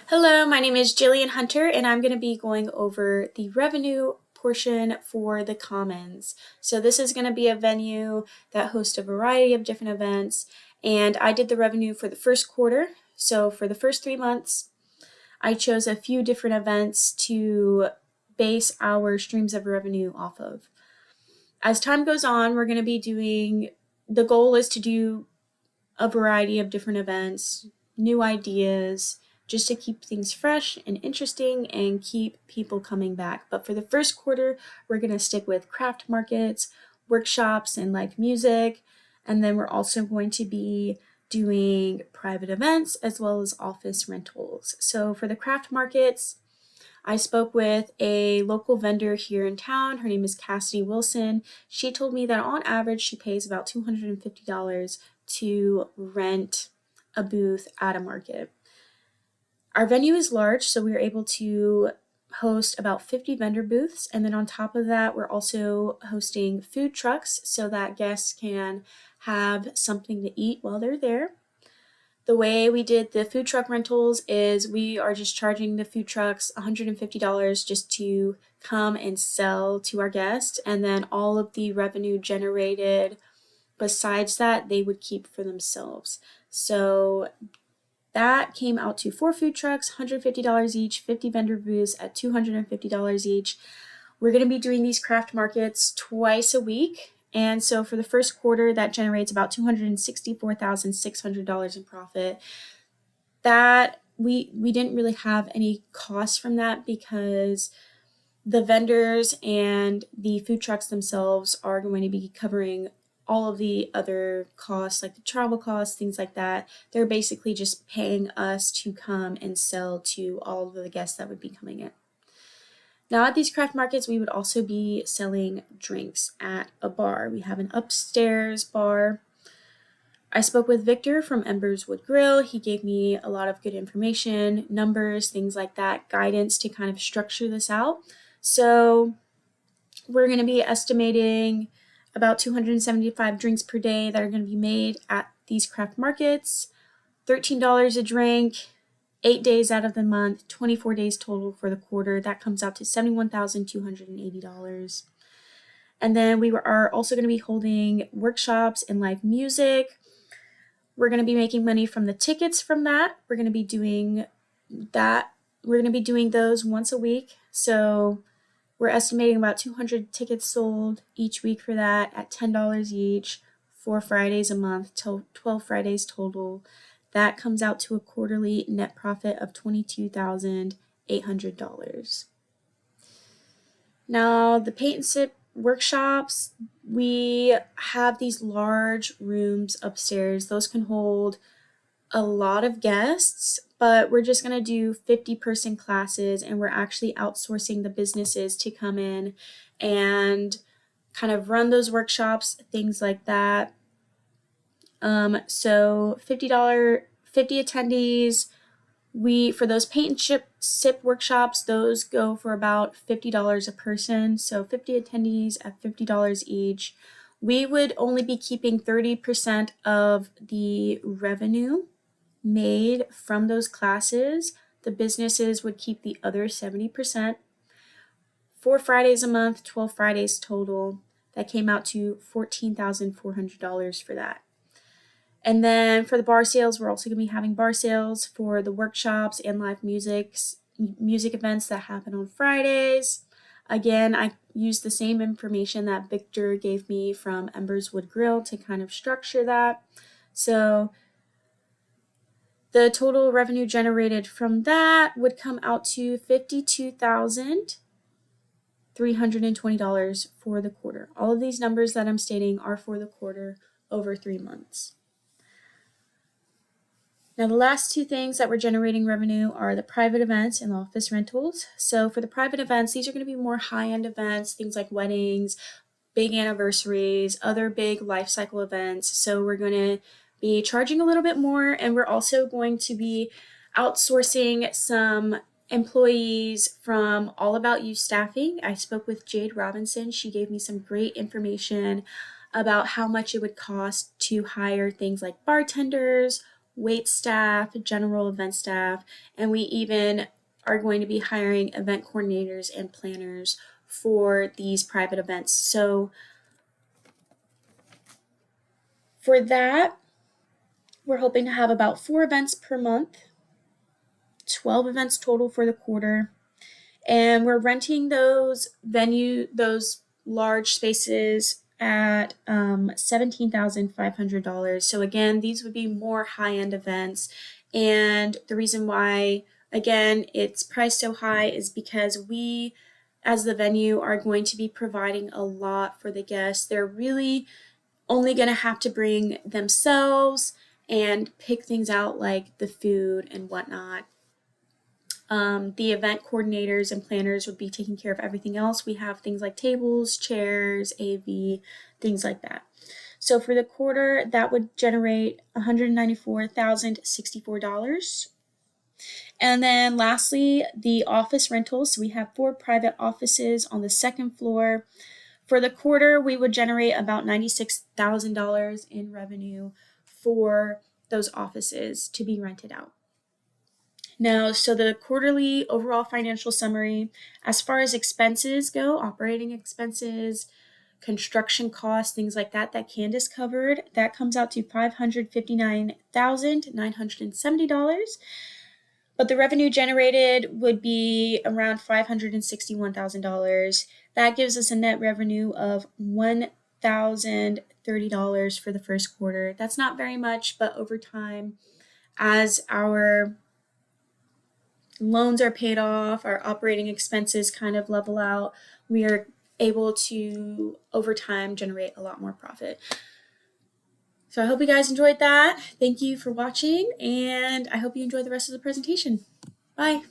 Hello, my name is Jillian Hunter, and I'm going to be going over the revenue portion for the Commons. So this is going to be a venue that hosts a variety of different events, and I did the revenue for the first quarter. So for the first 3 months, I chose a few different events to base our streams of revenue off of. As time goes on, we're going to be the goal is to do a variety of different events, new ideas, just to keep things fresh and interesting and keep people coming back. But for the first quarter, we're going to stick with craft markets, workshops, and live music. And then we're also going to be doing private events as well as office rentals. So for the craft markets, I spoke with a local vendor here in town. Her name is Cassidy Wilson. She told me that on average she pays about $250 to rent a booth at a market. Our venue is large, so we are able to host about 50 vendor booths, and then on top of that we're also hosting food trucks so that guests can have something to eat while they're there. The way we did the food truck rentals is we are just charging the food trucks $150 just to come and sell to our guests, and then all of the revenue generated besides that they would keep for themselves. So that came out to 4 food trucks, $150 each, 50 vendor booths at $250 each. We're going to be doing these craft markets twice a week. And so for the first quarter, that generates about $264,600 in profit. That we didn't really have any costs from that because the vendors and the food trucks themselves are going to be covering all of the other costs, like the travel costs, things like that. They're basically just paying us to come and sell to all of the guests that would be coming in. Now at these craft markets, we would also be selling drinks at a bar. We have an upstairs bar. I spoke with Victor from Embers Wood Grill. He gave me a lot of good information, numbers, things like that, guidance to kind of structure this out. So we're going to be estimating about 275 drinks per day that are going to be made at these craft markets, $13 a drink, 8 days out of the month, 24 days total for the quarter. That comes out to $71,280. And then we are also going to be holding workshops and live music. We're going to be making money from the tickets from that. We're going to be doing that. We're going to be doing those once a week. So we're estimating about 200 tickets sold each week for that at $10 each, 4 Fridays a month, 12 Fridays total. That comes out to a quarterly net profit of $22,800. Now, the paint and sip workshops, we have these large rooms upstairs. Those can hold a lot of guests, but we're just going to do 50-person classes, and we're actually outsourcing the businesses to come in and kind of run those workshops, things like that. So $50 attendees. For those paint and sip workshops, those go for about $50 a person. So 50 attendees at $50 each. We would only be keeping 30% of the revenue made from those classes. The businesses would keep the other 70%. 4 Fridays a month, 12 Fridays total. That came out to $14,400 for that. And then for the bar sales, we're also going to be having bar sales for the workshops and live music events that happen on Fridays. Again, I used the same information that Victor gave me from Embers Wood Grill to kind of structure that. So the total revenue generated from that would come out to $52,320 for the quarter. All of these numbers that I'm stating are for the quarter over 3 months. Now, the last two things that we're generating revenue are the private events and the office rentals. So for the private events, these are going to be more high-end events, things like weddings, big anniversaries, other big life cycle events. So we're going to be charging a little bit more, and we're also going to be outsourcing some employees from All About You Staffing. I spoke with Jade Robinson. She gave me some great information about how much it would cost to hire things like bartenders, wait staff, general event staff, and we even are going to be hiring event coordinators and planners for these private events. So for that, we're hoping to have about 4 events per month, 12 events total for the quarter. And we're renting those large spaces at $17,500. So again, these would be more high-end events. And the reason why, again, it's priced so high is because we, as the venue, are going to be providing a lot for the guests. They're really only going to have to bring themselves and pick things out like the food and whatnot. The event coordinators and planners would be taking care of everything else. We have things like tables, chairs, AV, things like that. So for the quarter, that would generate $194,064. And then lastly, the office rentals. So we have 4 private offices on the second floor. For the quarter, we would generate about $96,000 in revenue for those offices to be rented out. Now, so the quarterly overall financial summary, as far as expenses go, operating expenses, construction costs, things like that, that Candace covered, that comes out to $559,970. But the revenue generated would be around $561,000. That gives us a net revenue of $1,030 for the first quarter. That's not very much, but over time, as our loans are paid off, our operating expenses kind of level out, we are able to, over time, generate a lot more profit. So I hope you guys enjoyed that. Thank you for watching, and I hope you enjoy the rest of the presentation. Bye.